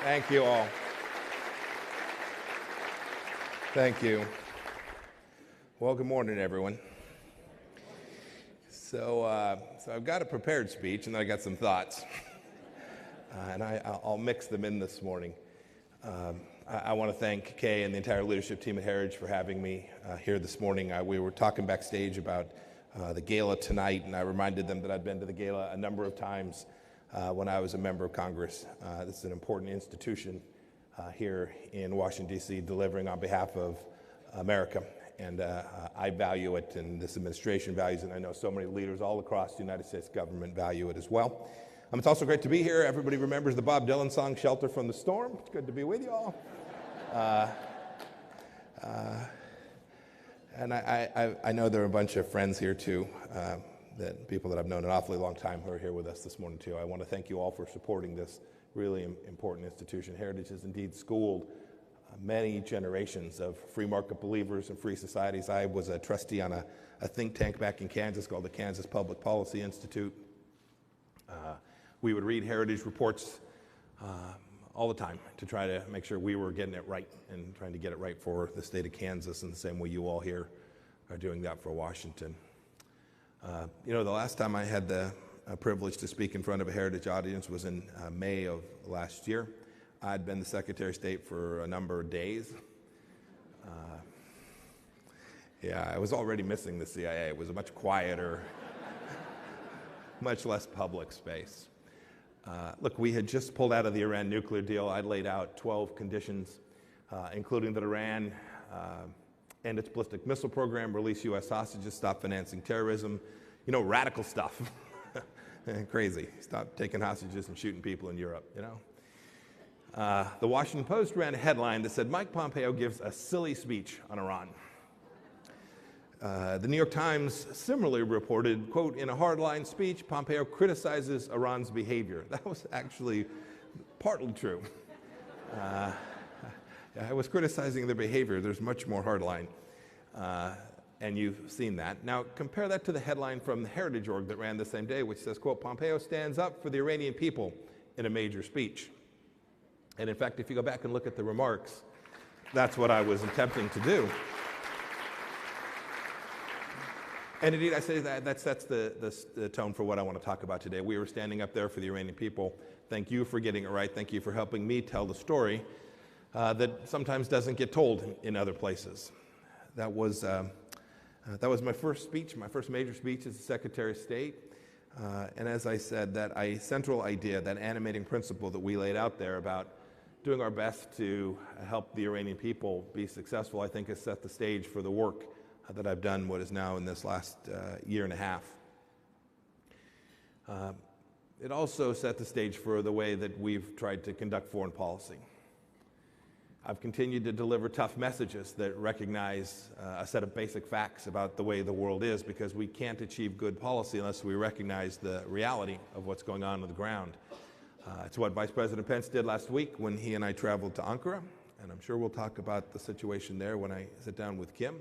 Thank you all. Thank you. Well, good morning, everyone. So I've got a prepared speech, and then I got some thoughts, and I'll mix them in this morning. I want to thank Kay and the entire leadership team at Heritage for having me here this morning. We were talking backstage about the gala tonight, and I reminded them that I'd been to the gala a number of times when I was a member of Congress. This is an important institution here in Washington, D.C., delivering on behalf of America. And I value it, and this administration values it, and I know so many leaders all across the United States government value it as well. It's also great to be here. Everybody remembers the Bob Dylan song, Shelter from the Storm. It's good to be with you all. And I know there are a bunch of friends here, too, people that I've known an awfully long time who are here with us this morning, too. I want to thank you all for supporting this really important institution. Heritage has indeed schooled many generations of free market believers and free societies. I was a trustee on a think tank back in Kansas called the Kansas Public Policy Institute. We would read Heritage reports all the time to try to make sure we were getting it right and trying to get it right for the state of Kansas in the same way you all here are doing that for Washington. The last time I had the privilege to speak in front of a Heritage audience was in May of last year. I'd been the Secretary of State for a number of days. I was already missing the CIA. It was a much quieter, much less public space. Look, we had just pulled out of the Iran nuclear deal. I'd laid out 12 conditions, including that Iran end its ballistic missile program, release U.S. hostages, stop financing terrorism, radical stuff. Crazy. Stop taking hostages and shooting people in Europe, The Washington Post ran a headline that said, Mike Pompeo gives a silly speech on Iran. The New York Times similarly reported, quote, in a hardline speech, Pompeo criticizes Iran's behavior. That was actually partly true. I was criticizing their behavior. There's much more hardline, and you've seen that. Now, compare that to the headline from the Heritage Org that ran the same day, which says, quote, Pompeo stands up for the Iranian people in a major speech. And in fact, if you go back and look at the remarks, that's what I was attempting to do. And indeed, I say that sets the tone for what I want to talk about today. We were standing up there for the Iranian people. Thank you for getting it right. Thank you for helping me tell the story that sometimes doesn't get told in other places. That was my first speech, my first major speech as the Secretary of State. And as I said, that central idea, that animating principle that we laid out there about doing our best to help the Iranian people be successful, I think has set the stage for the work that I've done what is now in this last year and a half. It also set the stage for the way that we've tried to conduct foreign policy. I've continued to deliver tough messages that recognize a set of basic facts about the way the world is, because we can't achieve good policy unless we recognize the reality of what's going on the ground. It's what Vice President Pence did last week when he and I traveled to Ankara, and I'm sure we'll talk about the situation there when I sit down with Kim.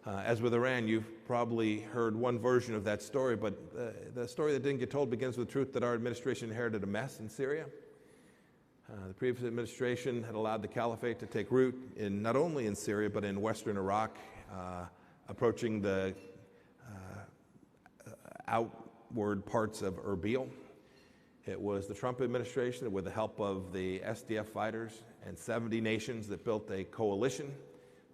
As with Iran, you've probably heard one version of that story, but the story that didn't get told begins with the truth that our administration inherited a mess in Syria. The previous administration had allowed the caliphate to take root not only in Syria, but in western Iraq, approaching the outward parts of Erbil. It was the Trump administration that, with the help of the SDF fighters and 70 nations, that built a coalition,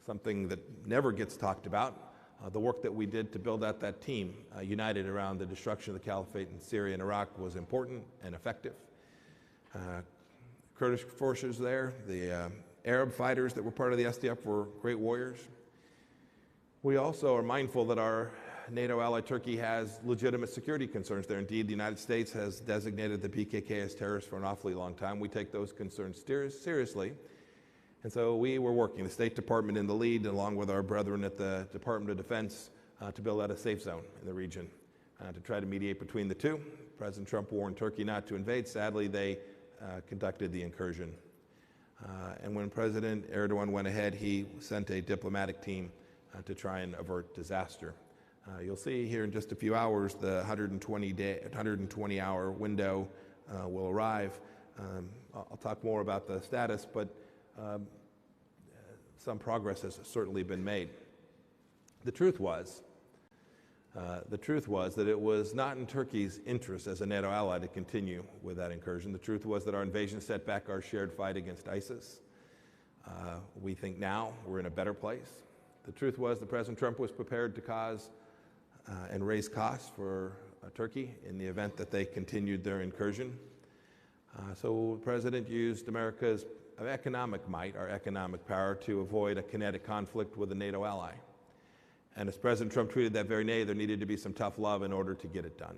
something that never gets talked about. The work that we did to build out that team, united around the destruction of the caliphate in Syria and Iraq, was important and effective. Kurdish forces there, the Arab fighters that were part of the SDF were great warriors. We also are mindful that our NATO ally Turkey has legitimate security concerns there. Indeed, the United States has designated the PKK as terrorists for an awfully long time. We take those concerns seriously. And so we were working, the State Department in the lead, along with our brethren at the Department of Defense, to build out a safe zone in the region, to try to mediate between the two. President Trump warned Turkey not to invade. Sadly, they conducted the incursion. And when President Erdogan went ahead, he sent a diplomatic team to try and avert disaster. You'll see here in just a few hours the 120-hour window will arrive. I'll talk more about the status, but some progress has certainly been made. The truth was that it was not in Turkey's interest as a NATO ally to continue with that incursion. The truth was that our invasion set back our shared fight against ISIS. We think now we're in a better place. The truth was that President Trump was prepared to cause and raise costs for Turkey in the event that they continued their incursion. So the President used America's economic might, our economic power, to avoid a kinetic conflict with a NATO ally. And as President Trump tweeted that very day, there needed to be some tough love in order to get it done.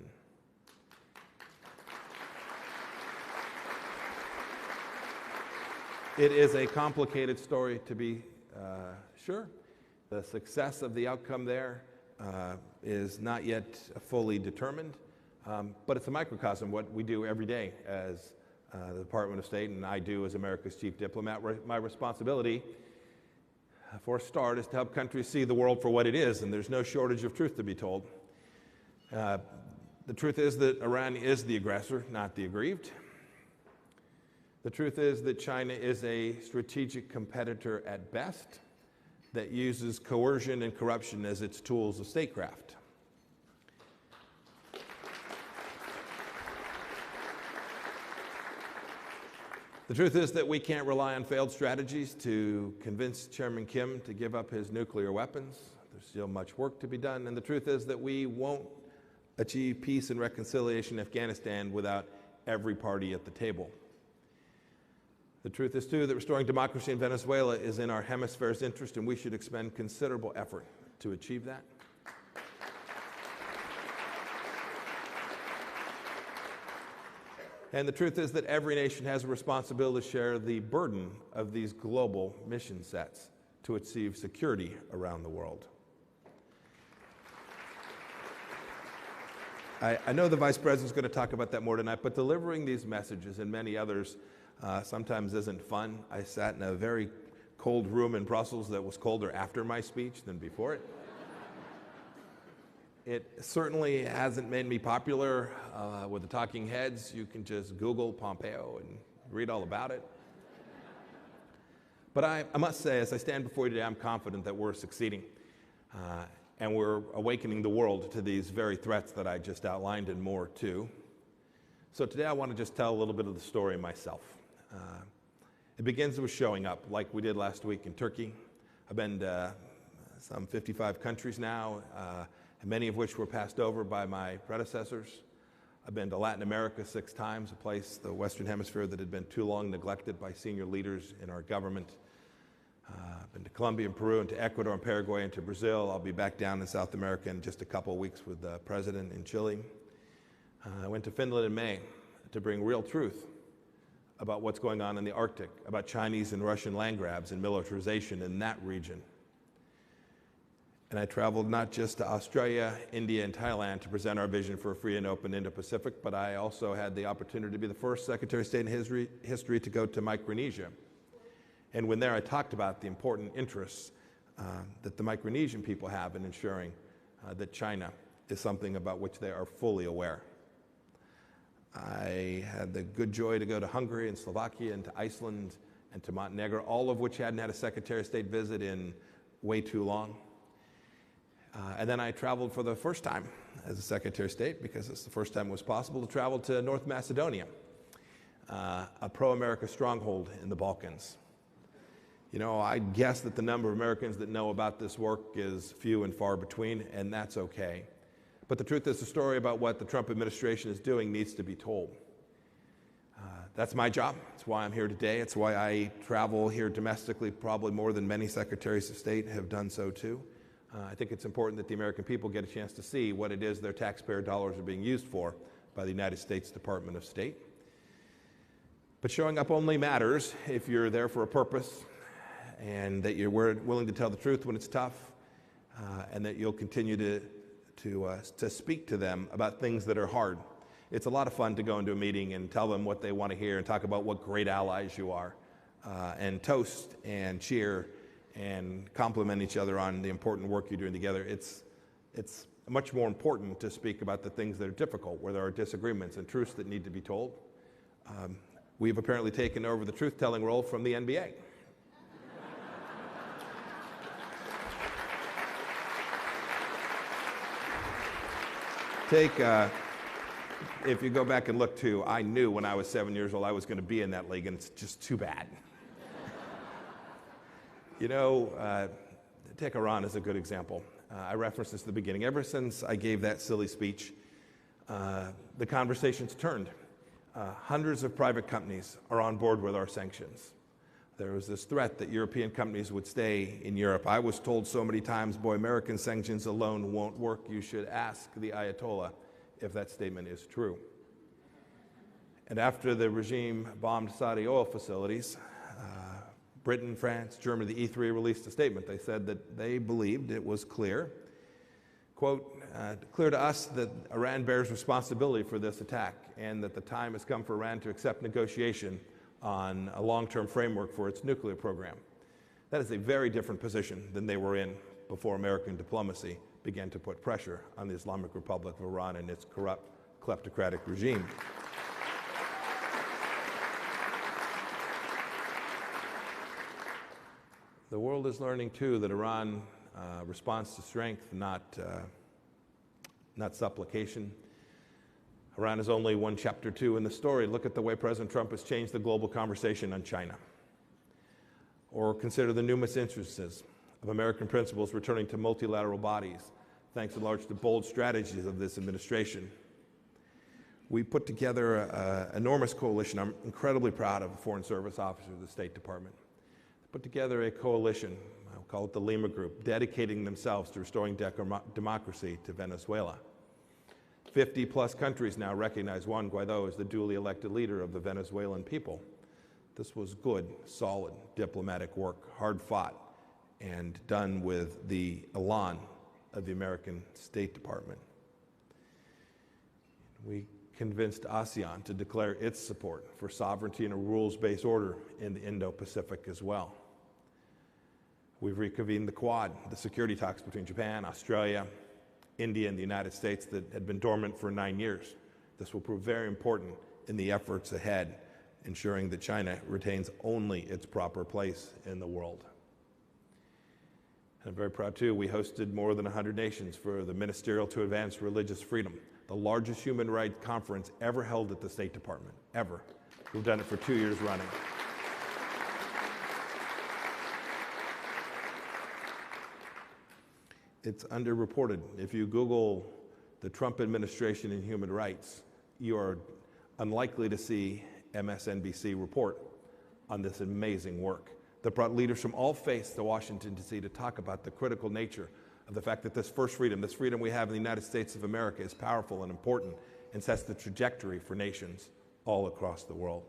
It is a complicated story, to be sure. The success of the outcome there is not yet fully determined, but it's a microcosm of what we do every day as the Department of State, and I do as America's chief diplomat. My responsibility, for a start, is to help countries see the world for what it is, and there's no shortage of truth to be told. The truth is that Iran is the aggressor, not the aggrieved. The truth is that China is a strategic competitor at best that uses coercion and corruption as its tools of statecraft. The truth is that we can't rely on failed strategies to convince Chairman Kim to give up his nuclear weapons. There's still much work to be done. And the truth is that we won't achieve peace and reconciliation in Afghanistan without every party at the table. The truth is, too, that restoring democracy in Venezuela is in our hemisphere's interest, and we should expend considerable effort to achieve that. And the truth is that every nation has a responsibility to share the burden of these global mission sets to achieve security around the world. I know the Vice President's going to talk about that more tonight, but delivering these messages and many others sometimes isn't fun. I sat in a very cold room in Brussels that was colder after my speech than before it. It certainly hasn't made me popular with the talking heads. You can just Google Pompeo and read all about it. But I must say, as I stand before you today, I'm confident that we're succeeding. And we're awakening the world to these very threats that I just outlined and more too. So today I want to just tell a little bit of the story myself. It begins with showing up, like we did last week in Turkey. I've been to some 55 countries now, many of which were passed over by my predecessors. I've been to Latin America 6 times, a place, the Western Hemisphere, that had been too long neglected by senior leaders in our government. I've been to Colombia and Peru, and to Ecuador and Paraguay, and to Brazil. I'll be back down in South America in just a couple of weeks with the President in Chile. I went to Finland in May to bring real truth about what's going on in the Arctic, about Chinese and Russian land grabs and militarization in that region. And I traveled not just to Australia, India, and Thailand to present our vision for a free and open Indo-Pacific, but I also had the opportunity to be the first Secretary of State in history to go to Micronesia. And when there, I talked about the important interests that the Micronesian people have in ensuring that China is something about which they are fully aware. I had the good joy to go to Hungary and Slovakia and to Iceland and to Montenegro, all of which hadn't had a Secretary of State visit in way too long. And then I traveled for the first time as a Secretary of State, because it's the first time it was possible to travel to North Macedonia, a pro-America stronghold in the Balkans. You know, I guess that the number of Americans that know about this work is few and far between, and that's okay. But the truth is, the story about what the Trump administration is doing needs to be told. That's my job. It's why I'm here today. It's why I travel here domestically, probably more than many secretaries of state have done so too. I think it's important that the American people get a chance to see what it is their taxpayer dollars are being used for by the United States Department of State. But showing up only matters if you're there for a purpose, and that you're willing to tell the truth when it's tough, and that you'll continue to speak to them about things that are hard. It's a lot of fun to go into a meeting and tell them what they want to hear and talk about what great allies you are, and toast and cheer and compliment each other on the important work you're doing together. It's much more important to speak about the things that are difficult, where there are disagreements and truths that need to be told. We've apparently taken over the truth-telling role from the NBA. If you go back and look too, I knew when I was 7 years old I was going to be in that league, and it's just too bad. You know, take Iran as a good example. I referenced this at the beginning. Ever since I gave that silly speech, the conversation's turned. Hundreds of private companies are on board with our sanctions. There was this threat that European companies would stay in Europe. I was told so many times, boy, American sanctions alone won't work. You should ask the Ayatollah if that statement is true. And after the regime bombed Saudi oil facilities, Britain, France, Germany, the E3 released a statement. They said that they believed it was clear, quote, clear to us that Iran bears responsibility for this attack and that the time has come for Iran to accept negotiation on a long-term framework for its nuclear program. That is a very different position than they were in before American diplomacy began to put pressure on the Islamic Republic of Iran and its corrupt, kleptocratic regime. The world is learning, too, that Iran responds to strength, not supplication. Iran is only one chapter 2 in the story. Look at the way President Trump has changed the global conversation on China. Or consider the numerous instances of American principles returning to multilateral bodies, thanks in large to bold strategies of this administration. We put together an enormous coalition. I'm incredibly proud of the Foreign Service officers of the State Department. Put together a coalition, I'll call it the Lima Group, dedicating themselves to restoring democracy to Venezuela. 50-plus countries now recognize Juan Guaido as the duly elected leader of the Venezuelan people. This was good, solid diplomatic work, hard fought, and done with the elan of the American State Department. We convinced ASEAN to declare its support for sovereignty and a rules-based order in the Indo-Pacific as well. We've reconvened the Quad, the security talks between Japan, Australia, India, and the United States that had been dormant for 9 years. This will prove very important in the efforts ahead, ensuring that China retains only its proper place in the world. And I'm very proud, too, we hosted more than 100 nations for the Ministerial to Advance Religious Freedom, the largest human rights conference ever held at the State Department, ever. We've done it for 2 years running. It's underreported. If you Google the Trump administration and human rights, you are unlikely to see MSNBC report on this amazing work that brought leaders from all faiths to Washington, D.C. to talk about the critical nature of the fact that this freedom we have in the United States of America is powerful and important and sets the trajectory for nations all across the world.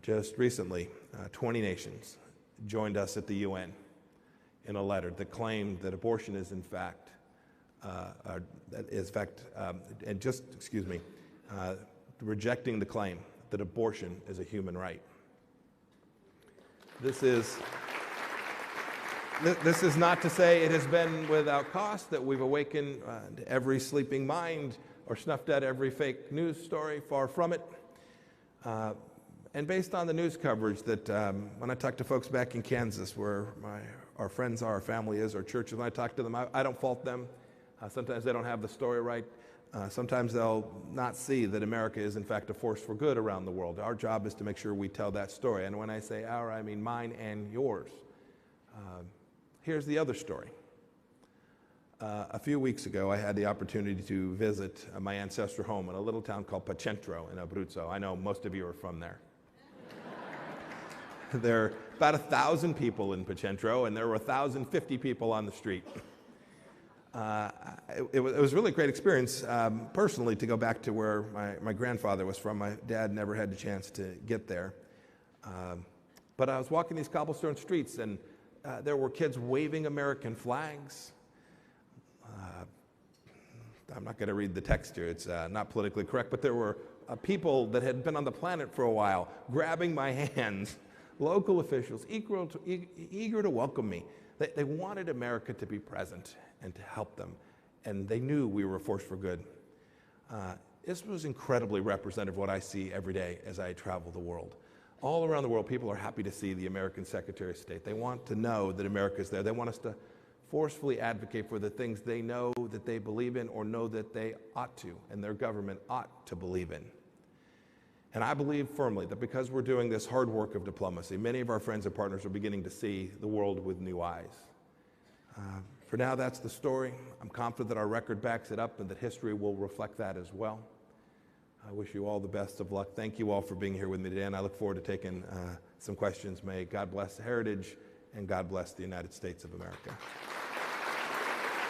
Just recently, 20 nations joined us at the UN in a letter that claimed that abortion is rejecting the claim that abortion is a human right. This is not to say it has been without cost, that we've awakened every sleeping mind or snuffed out every fake news story, far from it. And based on the news coverage that when I talk to folks back in Kansas where our friends are, our family is, our churches, when I talk to them, I don't fault them. Sometimes they don't have the story right. Sometimes they'll not see that America is in fact a force for good around the world. Our job is to make sure we tell that story. And when I say our, I mean mine and yours. Here's the other story. A few weeks ago, I had the opportunity to visit my ancestral home in a little town called Pacentro in Abruzzo. I know most of you are from there. There are about 1,000 people in Pacentro, and there were 1,050 people on the street. It was really a great experience, personally, to go back to where my grandfather was from. My dad never had the chance to get there. But I was walking these cobblestone streets, and there were kids waving American flags. I'm not going to read the text here. It's not politically correct, but there were people that had been on the planet for a while grabbing my hands, local officials, eager to welcome me. They wanted America to be present and to help them, and they knew we were a force for good. this was incredibly representative of what I see every day as I travel the world. All around the world, people are happy to see the American Secretary of State. They want to know that America's there. They want us to forcefully advocate for the things they know that they believe in or know that they ought to, and their government ought to believe in. And I believe firmly that because we're doing this hard work of diplomacy, many of our friends and partners are beginning to see the world with new eyes. For now, that's the story. I'm confident that our record backs it up and that history will reflect that as well. I wish you all the best of luck. Thank you all for being here with me today, and I look forward to taking some questions. May God bless the heritage, and God bless the United States of America.